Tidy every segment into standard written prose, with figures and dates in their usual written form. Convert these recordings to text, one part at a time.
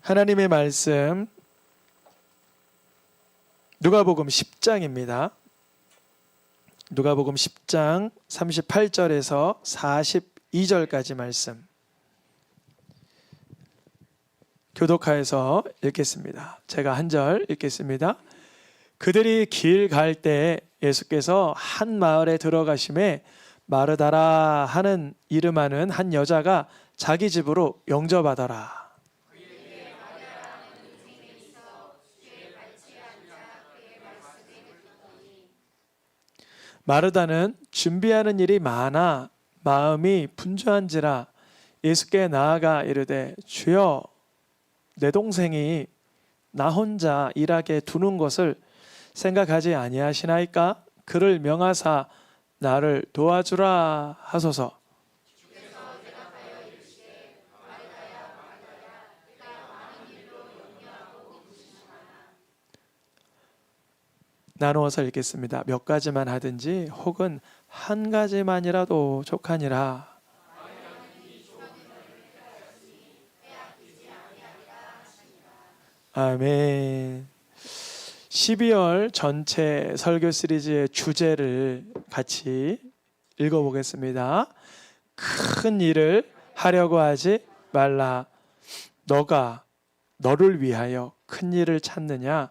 하나님의 말씀 누가복음 10장입니다. 누가복음 10장 38절에서 42절까지 말씀 교독하여서 읽겠습니다. 제가 한 절 읽겠습니다. 그들이 길 갈 때 예수께서 한 마을에 들어가심에 마르다라 하는 이름하는 한 여자가 자기 집으로 영접하더라. 마르다는 준비하는 일이 많아 마음이 분주한지라 예수께 나아가 이르되 주여 내 동생이 나 혼자 일하게 두는 것을 생각하지 아니하시나이까? 그를 명하사 나를 도와주라 하소서. 나누어서 읽겠습니다. 몇 가지만 하든지 혹은 한 가지만이라도 족하니라. 아멘. 12월 전체 설교 시리즈의 주제를 같이 읽어보겠습니다. 큰 일을 하려고 하지 말라. 너가 너를 위하여 큰 일을 찾느냐?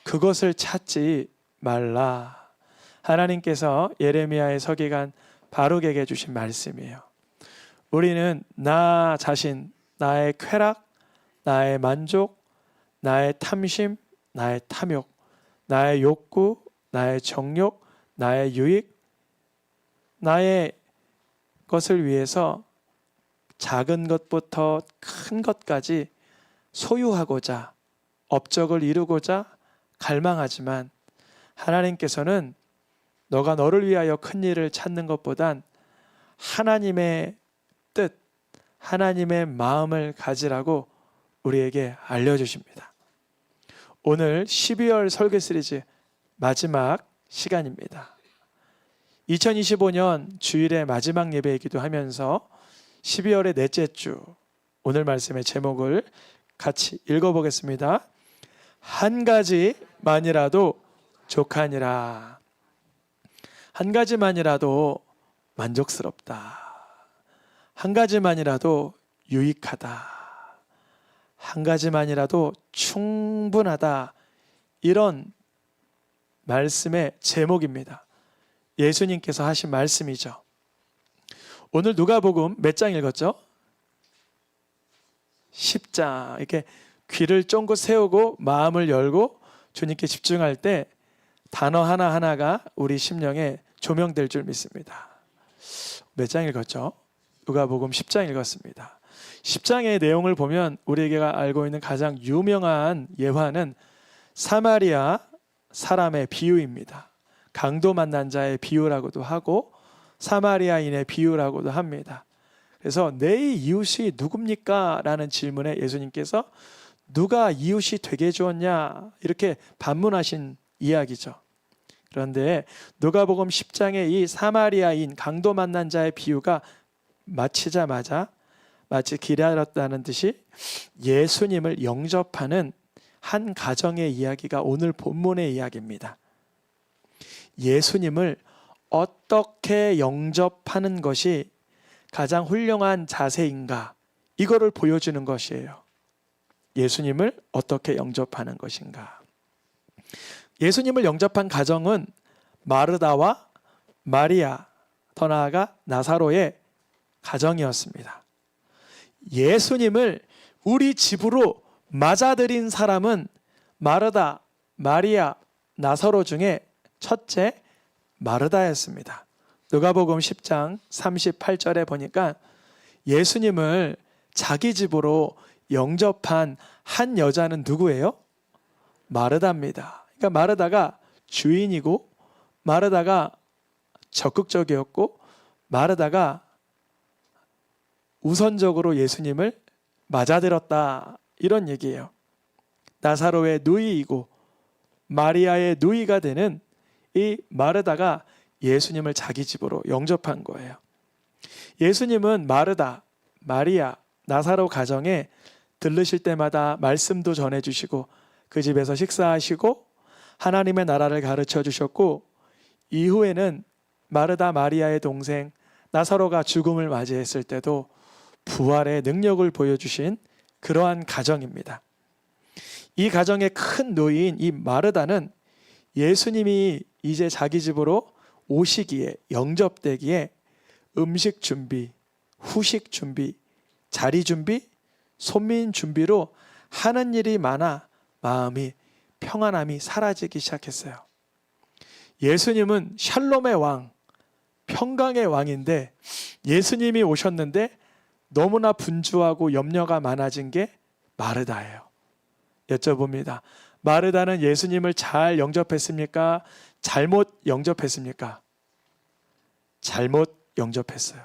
그것을 찾지 말라. 하나님께서 예레미야의 서기관 바룩에게 주신 말씀이에요. 우리는 나 자신, 나의 쾌락, 나의 만족, 나의 탐심, 나의 탐욕, 나의 욕구, 나의 정욕, 나의 유익, 나의 것을 위해서 작은 것부터 큰 것까지 소유하고자, 업적을 이루고자 갈망하지만 하나님께서는 너가 너를 위하여 큰 일을 찾는 것보단 하나님의 뜻, 하나님의 마음을 가지라고 우리에게 알려주십니다. 오늘 12월 설교 시리즈 마지막 시간입니다. 2025년 주일의 마지막 예배이기도 하면서 12월의 넷째 주 오늘 말씀의 제목을 같이 읽어보겠습니다. 한 가지만이라도 족하니라. 한 가지만이라도 만족스럽다. 한 가지만이라도 유익하다. 한 가지만이라도 충분하다. 이런 말씀의 제목입니다. 예수님께서 하신 말씀이죠. 오늘 누가복음 몇 장 읽었죠? 10장. 이렇게 귀를 쫑긋 세우고 마음을 열고 주님께 집중할 때 단어 하나하나가 우리 심령에 조명될 줄 믿습니다. 몇 장 읽었죠? 누가복음 10장 읽었습니다. 10장의 내용을 보면 우리에게 알고 있는 가장 유명한 예화는 사마리아 사람의 비유입니다. 강도 만난 자의 비유라고도 하고 사마리아인의 비유라고도 합니다. 그래서 내 이웃이 누굽니까? 라는 질문에 예수님께서 누가 이웃이 되게 주었냐? 이렇게 반문하신 이야기죠. 그런데 누가복음 10장의 이 사마리아인 강도 만난 자의 비유가 마치자마자 마치 기다렸다는 듯이 예수님을 영접하는 한 가정의 이야기가 오늘 본문의 이야기입니다. 예수님을 어떻게 영접하는 것이 가장 훌륭한 자세인가? 이거를 보여주는 것이에요. 예수님을 어떻게 영접하는 것인가? 예수님을 영접한 가정은 마르다와 마리아, 더 나아가 나사로의 가정이었습니다. 예수님을 우리 집으로 맞아들인 사람은 마르다, 마리아, 나사로 중에 첫째 마르다였습니다. 누가복음 10장 38절에 보니까 예수님을 자기 집으로 영접한 한 여자는 누구예요? 마르다입니다. 그러니까 마르다가 주인이고 마르다가 적극적이었고 마르다가 우선적으로 예수님을 맞아들었다. 이런 얘기예요. 나사로의 누이이고 마리아의 누이가 되는 이 마르다가 예수님을 자기 집으로 영접한 거예요. 예수님은 마르다, 마리아, 나사로 가정에 들르실 때마다 말씀도 전해주시고 그 집에서 식사하시고 하나님의 나라를 가르쳐 주셨고, 이후에는 마르다 마리아의 동생 나사로가 죽음을 맞이했을 때도 부활의 능력을 보여주신 그러한 가정입니다. 이 가정의 큰 노인 이 마르다는 예수님이 이제 자기 집으로 오시기에, 영접되기에 음식 준비, 후식 준비, 자리 준비, 손민 준비로 하는 일이 많아 마음이 평안함이 사라지기 시작했어요. 예수님은 샬롬의 왕, 평강의 왕인데 예수님이 오셨는데 너무나 분주하고 염려가 많아진 게 마르다예요. 여쭤봅니다. 마르다는 예수님을 잘 영접했습니까? 잘못 영접했습니까? 잘못 영접했어요.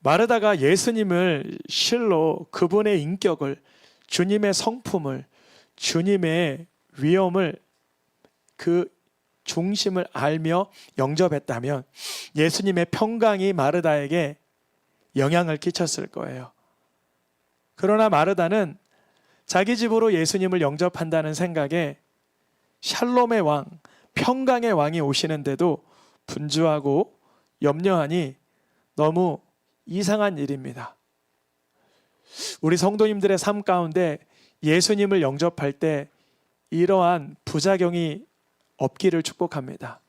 마르다가 예수님을 실로 그분의 인격을, 주님의 성품을, 주님의 위엄을, 그 중심을 알며 영접했다면 예수님의 평강이 마르다에게 영향을 끼쳤을 거예요. 그러나 마르다는 자기 집으로 예수님을 영접한다는 생각에 샬롬의 왕, 평강의 왕이 오시는데도 분주하고 염려하니 너무 이상한 일입니다. 우리 성도님들의 삶 가운데 예수님을 영접할 때 이러한 부작용이 없기를 축복합니다.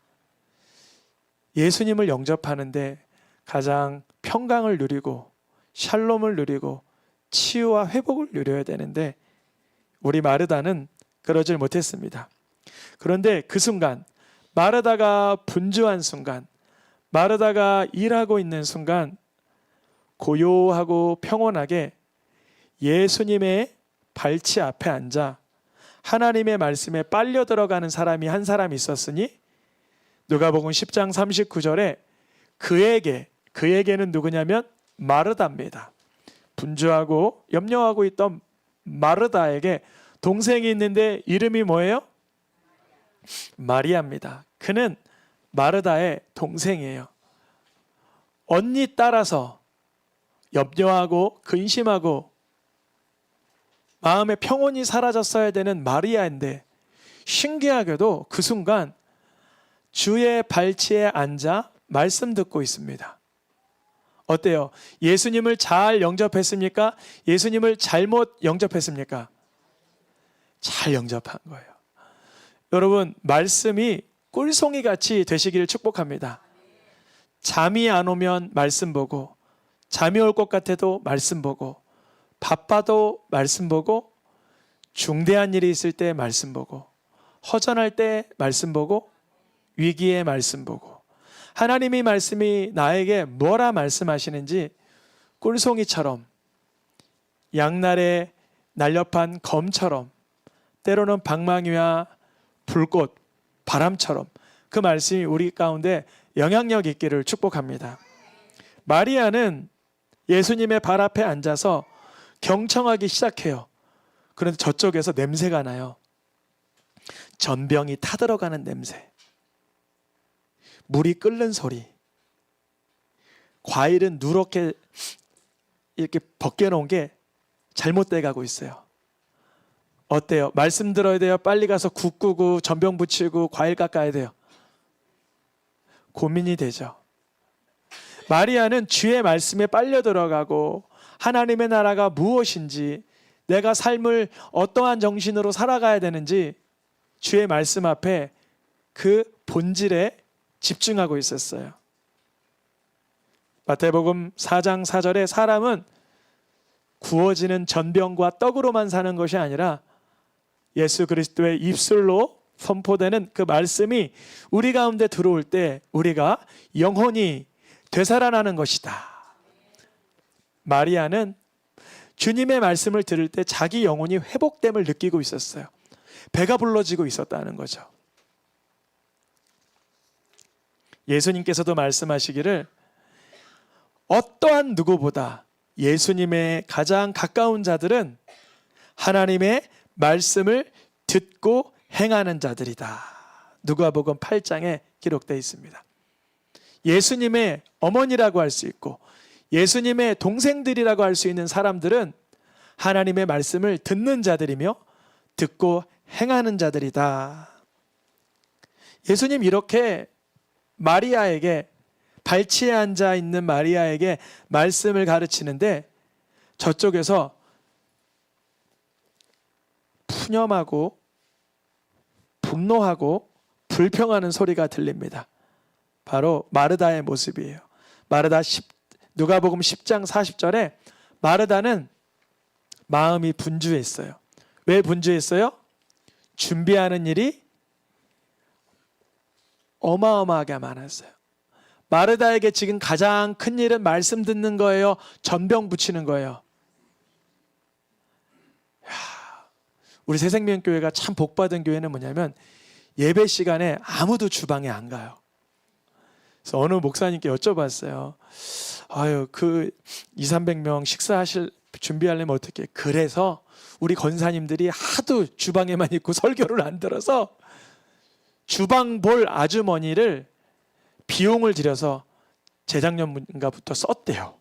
예수님을 영접하는데 가장 평강을 누리고 샬롬을 누리고 치유와 회복을 누려야 되는데 우리 마르다는 그러질 못했습니다. 그런데 그 순간, 마르다가 분주한 순간, 마르다가 일하고 있는 순간 고요하고 평온하게 예수님의 발치 앞에 앉아 하나님의 말씀에 빨려 들어가는 사람이 한 사람 있었으니 누가복음 10장 39절에 그에게는 누구냐면 마르다입니다. 분주하고 염려하고 있던 마르다에게 동생이 있는데 이름이 뭐예요? 마리아입니다. 그는 마르다의 동생이에요. 언니 따라서 염려하고 근심하고 마음의 평온이 사라졌어야 되는 마리아인데 신기하게도 그 순간 주의 발치에 앉아 말씀 듣고 있습니다. 어때요? 예수님을 잘 영접했습니까? 예수님을 잘못 영접했습니까? 잘 영접한 거예요. 여러분, 말씀이 꿀송이 같이 되시기를 축복합니다. 잠이 안 오면 말씀 보고, 잠이 올 것 같아도 말씀 보고, 바빠도 말씀 보고, 중대한 일이 있을 때 말씀 보고, 허전할 때 말씀 보고, 위기에 말씀 보고, 하나님의 말씀이 나에게 뭐라 말씀하시는지 꿀송이처럼, 양날에 날렵한 검처럼, 때로는 방망이와 불꽃, 바람처럼 그 말씀이 우리 가운데 영향력 있기를 축복합니다. 마리아는 예수님의 발 앞에 앉아서 경청하기 시작해요. 그런데 저쪽에서 냄새가 나요. 전병이 타들어가는 냄새, 물이 끓는 소리, 과일은 누렇게 이렇게 벗겨놓은 게 잘못돼 가고 있어요. 어때요? 말씀 들어야 돼요? 빨리 가서 국 끄고 전병 붙이고 과일 깎아야 돼요? 고민이 되죠. 마리아는 주의 말씀에 빨려 들어가고 하나님의 나라가 무엇인지, 내가 삶을 어떠한 정신으로 살아가야 되는지 주의 말씀 앞에 그 본질에 집중하고 있었어요. 마태복음 4장 4절에 사람은 구워지는 전병과 떡으로만 사는 것이 아니라 예수 그리스도의 입술로 선포되는 그 말씀이 우리 가운데 들어올 때 우리가 영혼이 되살아나는 것이다. 마리아는 주님의 말씀을 들을 때 자기 영혼이 회복됨을 느끼고 있었어요. 배가 불러지고 있었다는 거죠. 예수님께서도 말씀하시기를 어떠한 누구보다 예수님의 가장 가까운 자들은 하나님의 말씀을 듣고 행하는 자들이다. 누가복음 8장에 기록되어 있습니다. 예수님의 어머니라고 할 수 있고 예수님의 동생들이라고 할 수 있는 사람들은 하나님의 말씀을 듣는 자들이며 듣고 행하는 자들이다. 예수님 이렇게 마리아에게, 발치에 앉아 있는 마리아에게 말씀을 가르치는데 저쪽에서 푸념하고 분노하고 불평하는 소리가 들립니다. 바로 마르다의 모습이에요. 누가복음 10장 40절에 마르다는 마음이 분주했어요. 왜 분주했어요? 준비하는 일이 어마어마하게 많았어요. 마르다에게 지금 가장 큰 일은 말씀 듣는 거예요? 전병 붙이는 거예요? 우리 새생명교회가 참 복받은 교회는 뭐냐면 예배 시간에 아무도 주방에 안 가요. 그래서 어느 목사님께 여쭤봤어요. 아유, 그 200~300명 준비하려면 어떻게? 그래서 우리 권사님들이 하도 주방에만 있고 설교를 안 들어서 주방 볼 아주머니를 비용을 들여서 재작년인가부터 썼대요.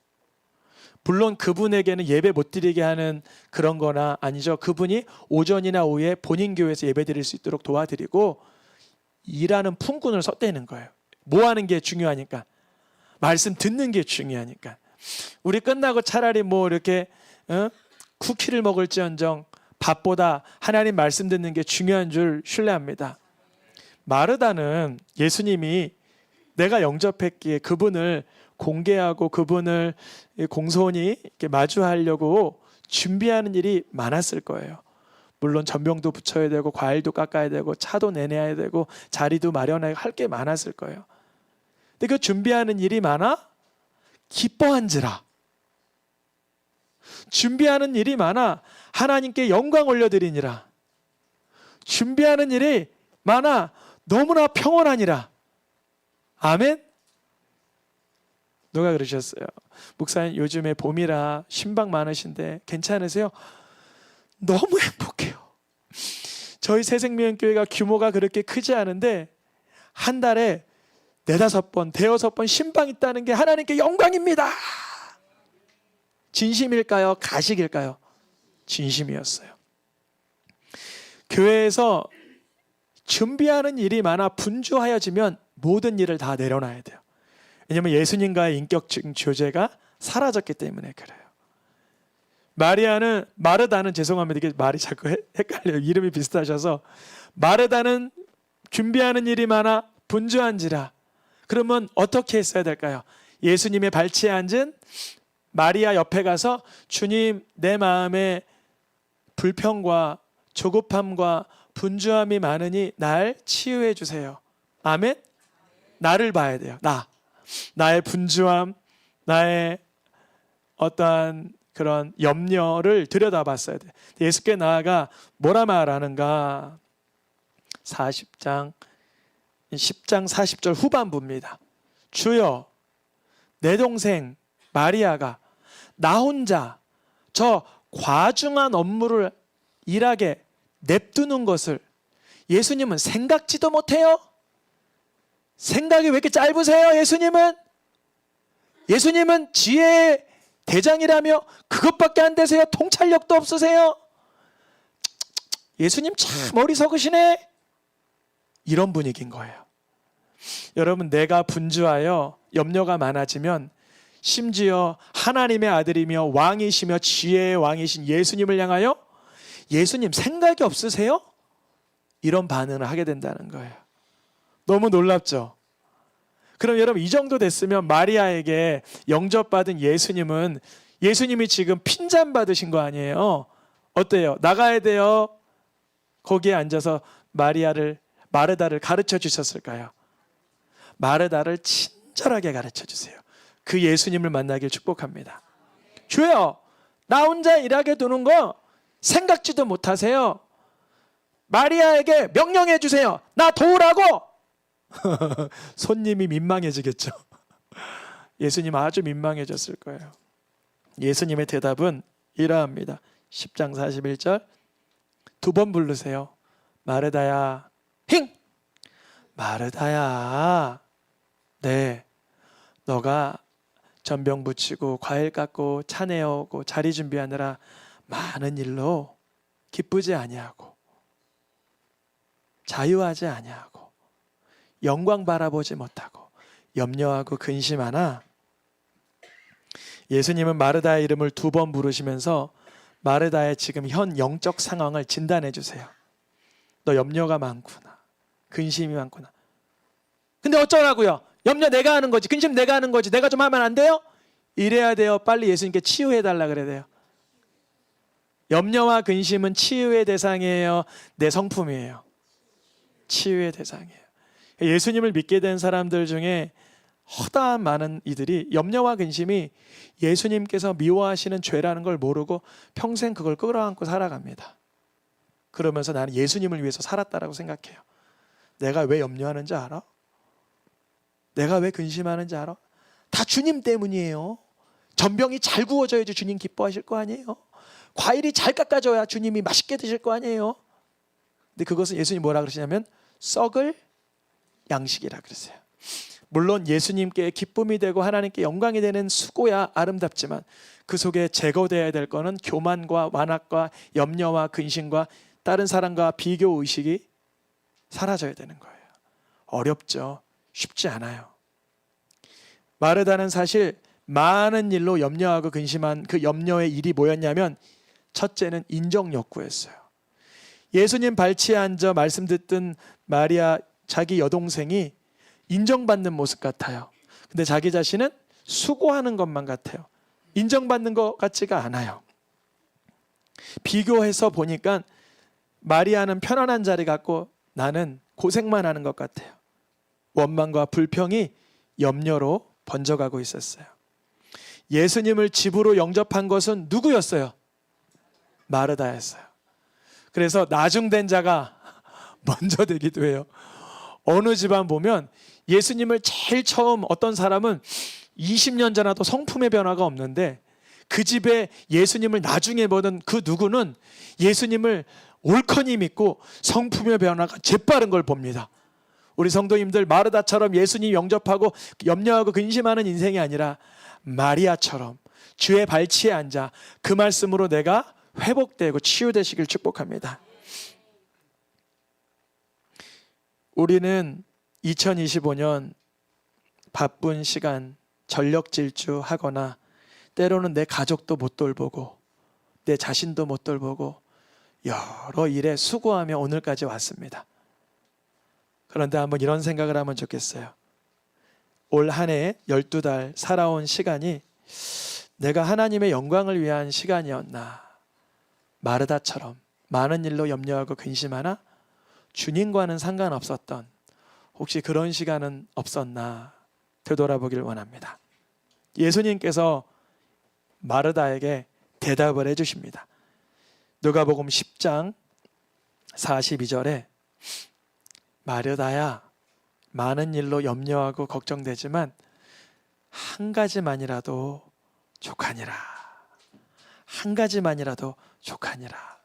물론 그분에게는 예배 못 드리게 하는 그런 거나 아니죠. 그분이 오전이나 오후에 본인 교회에서 예배 드릴 수 있도록 도와드리고 일하는 품꾼을 썼다는 거예요. 뭐 하는 게 중요하니까. 말씀 듣는 게 중요하니까. 우리 끝나고 차라리 뭐 이렇게 쿠키를 먹을지언정 밥보다 하나님 말씀 듣는 게 중요한 줄 신뢰합니다. 마르다는 예수님이 내가 영접했기에 그분을 공개하고 그분을 공손히 이렇게 마주하려고 준비하는 일이 많았을 거예요. 물론 전병도 붙여야 되고 과일도 깎아야 되고 차도 내내야 되고 자리도 마련해야 할 게 많았을 거예요. 근데 그 준비하는 일이 많아 기뻐한지라. 준비하는 일이 많아 하나님께 영광 올려드리니라. 준비하는 일이 많아 너무나 평온하니라. 아멘. 누가 그러셨어요? 목사님 요즘에 봄이라 신방 많으신데 괜찮으세요? 너무 행복해요. 저희 새생명교회가 규모가 그렇게 크지 않은데 한 달에 4~5번, 5~6번 신방 있다는 게 하나님께 영광입니다. 진심일까요? 가식일까요? 진심이었어요. 교회에서 준비하는 일이 많아 분주하여지면 모든 일을 다 내려놔야 돼요. 왜냐하면 예수님과의 인격적 교제가 사라졌기 때문에 그래요. 마르다는 죄송합니다. 이게 말이 자꾸 헷갈려요. 이름이 비슷하셔서 마르다는 준비하는 일이 많아 분주한지라. 그러면 어떻게 했어야 될까요? 예수님의 발치에 앉은 마리아 옆에 가서 주님 내 마음에 불평과 조급함과 분주함이 많으니 날 치유해 주세요. 아멘? 나를 봐야 돼요. 나의 분주함, 나의 어떠한 그런 염려를 들여다봤어야 돼. 예수께 나아가 뭐라 말하는가? 10장 40절 후반부입니다. 주여, 내 동생 마리아가 나 혼자 저 과중한 업무를 일하게 냅두는 것을 예수님은 생각지도 못해요? 생각이 왜 이렇게 짧으세요? 예수님은 지혜의 대장이라며 그것밖에 안 되세요? 통찰력도 없으세요? 예수님 참 어리석으시네. 이런 분위기인 거예요. 여러분, 내가 분주하여 염려가 많아지면 심지어 하나님의 아들이며 왕이시며 지혜의 왕이신 예수님을 향하여 예수님 생각이 없으세요? 이런 반응을 하게 된다는 거예요. 너무 놀랍죠? 그럼 여러분, 이 정도 됐으면 마리아에게 영접받은 예수님이 지금 핀잔 받으신 거 아니에요? 어때요? 나가야 돼요? 거기에 앉아서 마르다를 가르쳐 주셨을까요? 마르다를 친절하게 가르쳐 주세요. 그 예수님을 만나길 축복합니다. 주여, 나 혼자 일하게 두는 거 생각지도 못하세요? 마리아에게 명령해 주세요. 나 도우라고. 손님이 민망해지겠죠. 예수님 아주 민망해졌을 거예요. 예수님의 대답은 이러합니다. 10장 41절 2번 부르세요. 마르다야, 힝! 마르다야, 네, 너가 전병 붙이고 과일 깎고 차 내어오고 자리 준비하느라 많은 일로 기쁘지 아니하고 자유하지 아니하고 영광 바라보지 못하고 염려하고 근심하나. 예수님은 마르다의 이름을 2번 부르시면서 마르다의 지금 현 영적 상황을 진단해 주세요. 너 염려가 많구나. 근심이 많구나. 근데 어쩌라고요? 염려 내가 하는 거지. 근심 내가 하는 거지. 내가 좀 하면 안 돼요? 이래야 돼요. 빨리 예수님께 치유해 달라 그래야 돼요. 염려와 근심은 치유의 대상이에요? 내 성품이에요? 치유의 대상이에요. 예수님을 믿게 된 사람들 중에 허다한 많은 이들이 염려와 근심이 예수님께서 미워하시는 죄라는 걸 모르고 평생 그걸 끌어안고 살아갑니다. 그러면서 나는 예수님을 위해서 살았다라고 생각해요. 내가 왜 염려하는지 알아? 내가 왜 근심하는지 알아? 다 주님 때문이에요. 전병이 잘 구워져야지 주님 기뻐하실 거 아니에요. 과일이 잘 깎아져야 주님이 맛있게 드실 거 아니에요. 근데 그것은 예수님 뭐라 그러시냐면 썩을 양식이라 그러세요. 물론 예수님께 기쁨이 되고 하나님께 영광이 되는 수고야 아름답지만 그 속에 제거되어야 될 거는 교만과 완악과 염려와 근심과 다른 사람과 비교 의식이 사라져야 되는 거예요. 어렵죠. 쉽지 않아요. 마르다는 사실 많은 일로 염려하고 근심한 그 염려의 일이 뭐였냐면 첫째는 인정 욕구였어요. 예수님 발치에 앉아 말씀 듣던 마리아 자기 여동생이 인정받는 모습 같아요. 근데 자기 자신은 수고하는 것만 같아요. 인정받는 것 같지가 않아요. 비교해서 보니까 마리아는 편안한 자리 같고 나는 고생만 하는 것 같아요. 원망과 불평이 염려로 번져가고 있었어요. 예수님을 집으로 영접한 것은 누구였어요? 마르다였어요. 그래서 나중된 자가 먼저 되기도 해요. 어느 집안 보면 예수님을 제일 처음 어떤 사람은 20년 지나도 성품의 변화가 없는데 그 집에 예수님을 나중에 보던 그 누구는 예수님을 올커니 믿고 성품의 변화가 재빠른 걸 봅니다. 우리 성도님들 마르다처럼 예수님 영접하고 염려하고 근심하는 인생이 아니라 마리아처럼 주의 발치에 앉아 그 말씀으로 내가 회복되고 치유되시길 축복합니다. 우리는 2025년 바쁜 시간 전력 질주하거나 때로는 내 가족도 못 돌보고 내 자신도 못 돌보고 여러 일에 수고하며 오늘까지 왔습니다. 그런데 한번 이런 생각을 하면 좋겠어요. 올 한 해 12달 살아온 시간이 내가 하나님의 영광을 위한 시간이었나? 마르다처럼 많은 일로 염려하고 근심하나 주님과는 상관없었던 혹시 그런 시간은 없었나 되돌아보길 원합니다. 예수님께서 마르다에게 대답을 해주십니다. 누가복음 10장 42절에 마르다야 많은 일로 염려하고 걱정되지만 한 가지만이라도 족하니라. 한 가지만이라도 족하니라.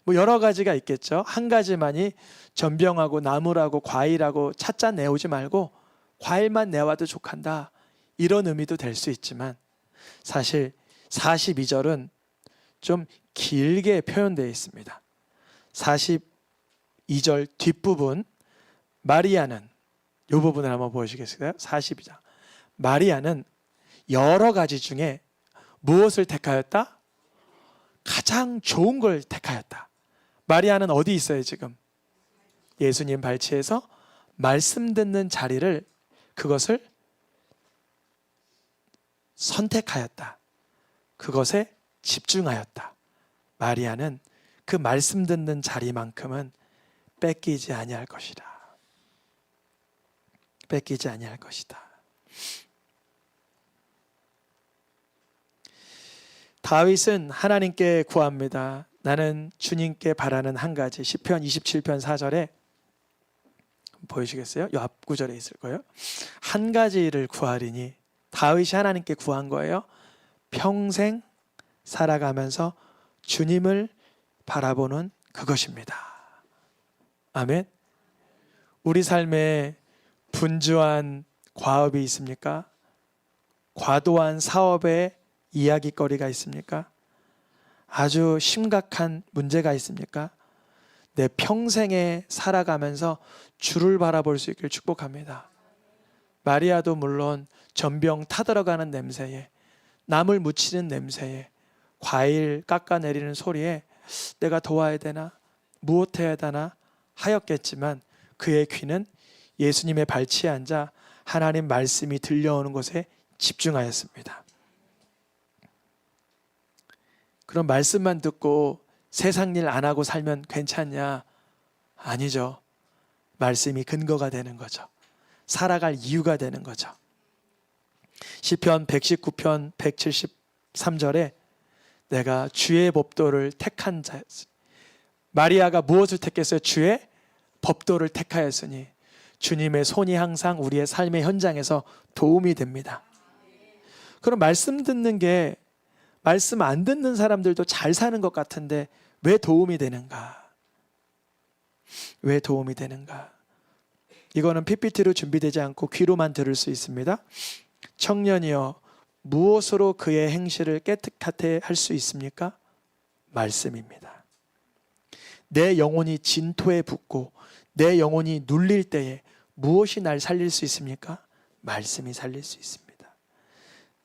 뭐 여러 가지가 있겠죠. 한 가지만이 전병하고 나물하고 과일하고 차짜 내오지 말고 과일만 내와도 족한다. 이런 의미도 될 수 있지만 사실 42절은 좀 길게 표현되어 있습니다. 42절 뒷부분 마리아는 이 부분을 한번 보여주시겠어요? 42절 마리아는 여러 가지 중에 무엇을 택하였다? 가장 좋은 걸 택하였다. 마리아는 어디 있어요 지금? 예수님 발치에서 말씀 듣는 자리를 그것을 선택하였다. 그것에 집중하였다. 마리아는 그 말씀 듣는 자리만큼은 뺏기지 아니할 것이다. 뺏기지 아니할 것이다. 다윗은 하나님께 구합니다. 나는 주님께 바라는 한 가지. 시편 27편 4절에 보여주시겠어요? 이 앞 구절에 있을 거예요. 한 가지를 구하리니 다윗이 하나님께 구한 거예요. 평생 살아가면서 주님을 바라보는 그것입니다. 아멘. 우리 삶에 분주한 과업이 있습니까? 과도한 사업에 이야기거리가 있습니까? 아주 심각한 문제가 있습니까? 내 평생에 살아가면서 주를 바라볼 수 있길 축복합니다. 마리아도 물론 전병 타들어가는 냄새에, 나물 무치는 냄새에, 과일 깎아내리는 소리에 내가 도와야 되나, 무엇해야 되나 하였겠지만 그의 귀는 예수님의 발치에 앉아 하나님 말씀이 들려오는 곳에 집중하였습니다. 그럼 말씀만 듣고 세상 일 안 하고 살면 괜찮냐? 아니죠. 말씀이 근거가 되는 거죠. 살아갈 이유가 되는 거죠. 시편 119편 173절에 내가 주의 법도를 택한 자, 마리아가 무엇을 택했어요? 주의 법도를 택하였으니 주님의 손이 항상 우리의 삶의 현장에서 도움이 됩니다. 그럼 말씀 듣는 게, 말씀 안 듣는 사람들도 잘 사는 것 같은데 왜 도움이 되는가? 왜 도움이 되는가? 이거는 PPT로 준비되지 않고 귀로만 들을 수 있습니다. 청년이여, 무엇으로 그의 행실을 깨끗하게 할 수 있습니까? 말씀입니다. 내 영혼이 진토에 붙고 내 영혼이 눌릴 때에 무엇이 날 살릴 수 있습니까? 말씀이 살릴 수 있습니다.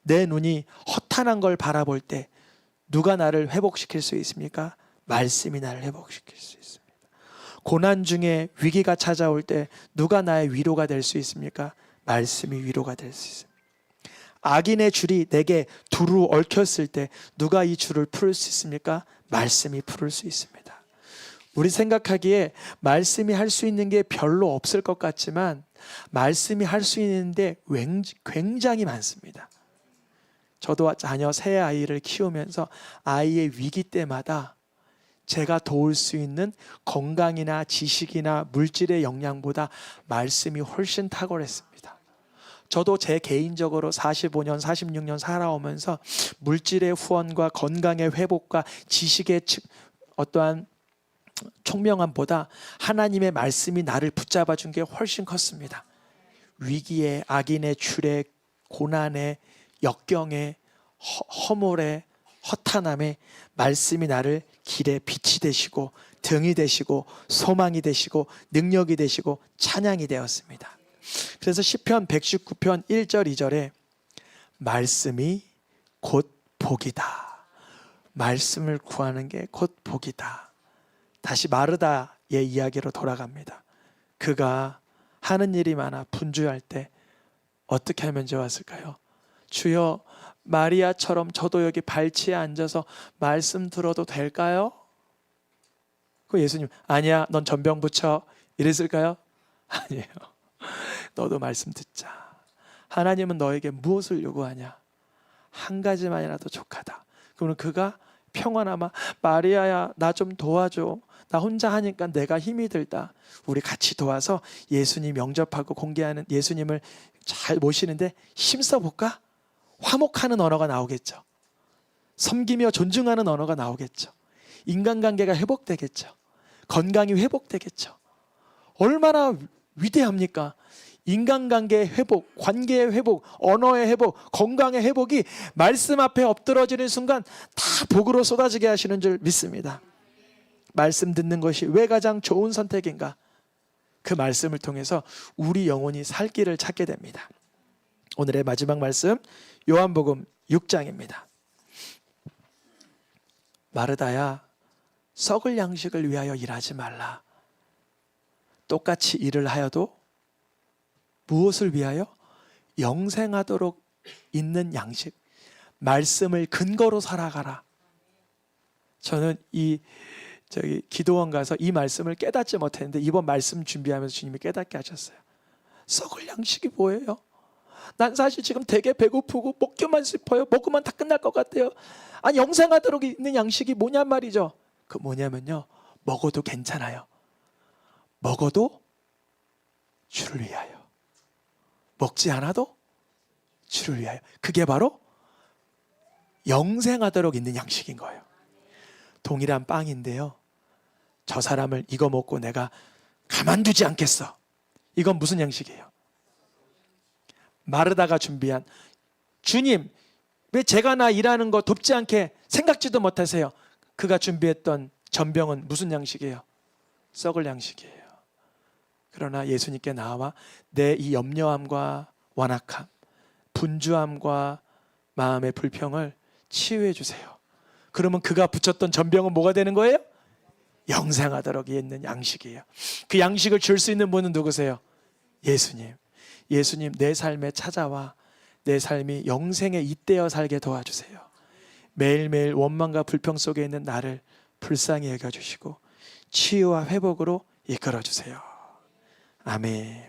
내 눈이 허탄한 걸 바라볼 때 누가 나를 회복시킬 수 있습니까? 말씀이 나를 회복시킬 수 있습니다. 고난 중에 위기가 찾아올 때 누가 나의 위로가 될 수 있습니까? 말씀이 위로가 될 수 있습니다. 악인의 줄이 내게 두루 얽혔을 때 누가 이 줄을 풀을 수 있습니까? 말씀이 풀을 수 있습니다. 우리 생각하기에 말씀이 할 수 있는 게 별로 없을 것 같지만 말씀이 할 수 있는데 굉장히 많습니다. 저도 자녀 세 아이를 키우면서 아이의 위기 때마다 제가 도울 수 있는 건강이나 지식이나 물질의 역량보다 말씀이 훨씬 탁월했습니다. 저도 제 개인적으로 45년, 46년 살아오면서 물질의 후원과 건강의 회복과 지식의 어떠한 총명함보다 하나님의 말씀이 나를 붙잡아 준 게 훨씬 컸습니다. 위기에, 악인의 줄에, 고난에, 역경에, 허물에, 허탄함에 말씀이 나를 길에 빛이 되시고 등이 되시고 소망이 되시고 능력이 되시고 찬양이 되었습니다. 그래서 시편 119편 1절 2절에 말씀이 곧 복이다. 말씀을 구하는 게 곧 복이다. 다시 마르다의 이야기로 돌아갑니다. 그가 하는 일이 많아 분주할 때 어떻게 하면 좋았을까요? 주여, 마리아처럼 저도 여기 발치에 앉아서 말씀 들어도 될까요? 그 예수님, 아니야, 넌 전병 붙여, 이랬을까요? 아니에요. 너도 말씀 듣자. 하나님은 너에게 무엇을 요구하냐? 한 가지만이라도 족하다. 그러면 그가 평안하마, 마리아야, 나 좀 도와줘. 나 혼자 하니까 내가 힘이 들다. 우리 같이 도와서 예수님 영접하고 공개하는 예수님을 잘 모시는데 힘써볼까? 화목하는 언어가 나오겠죠. 섬기며 존중하는 언어가 나오겠죠. 인간관계가 회복되겠죠. 건강이 회복되겠죠. 얼마나 위대합니까? 인간관계의 회복, 관계의 회복, 언어의 회복, 건강의 회복이 말씀 앞에 엎드러지는 순간 다 복으로 쏟아지게 하시는 줄 믿습니다. 말씀 듣는 것이 왜 가장 좋은 선택인가? 그 말씀을 통해서 우리 영혼이 살 길을 찾게 됩니다. 오늘의 마지막 말씀 요한복음 6장입니다. 마르다야, 썩을 양식을 위하여 일하지 말라. 똑같이 일을 하여도 무엇을 위하여? 영생하도록 있는 양식, 말씀을 근거로 살아가라. 저는 기도원 가서 이 말씀을 깨닫지 못했는데 이번 말씀 준비하면서 주님이 깨닫게 하셨어요. 썩을 양식이 뭐예요? 난 사실 지금 되게 배고프고 먹기만 싶어요. 먹으면 다 끝날 것 같아요. 아니, 영생하도록 있는 양식이 뭐냔 말이죠. 그 뭐냐면요, 먹어도 괜찮아요. 먹어도 주를 위하여, 먹지 않아도 주를 위하여. 그게 바로 영생하도록 있는 양식인 거예요. 동일한 빵인데요, 저 사람을 이거 먹고 내가 가만두지 않겠어. 이건 무슨 양식이에요? 마르다가 준비한, 주님, 왜 제가 나 일하는 거 돕지 않게 생각지도 못하세요? 그가 준비했던 전병은 무슨 양식이에요? 썩을 양식이에요. 그러나 예수님께 나와 내 이 염려함과 완악함, 분주함과 마음의 불평을 치유해 주세요. 그러면 그가 붙였던 전병은 뭐가 되는 거예요? 영생하도록 있는 양식이에요. 그 양식을 줄 수 있는 분은 누구세요? 예수님. 예수님 내 삶에 찾아와 내 삶이 영생에 잇대어 살게 도와주세요. 매일매일 원망과 불평 속에 있는 나를 불쌍히 여겨주시고 치유와 회복으로 이끌어주세요. 아멘.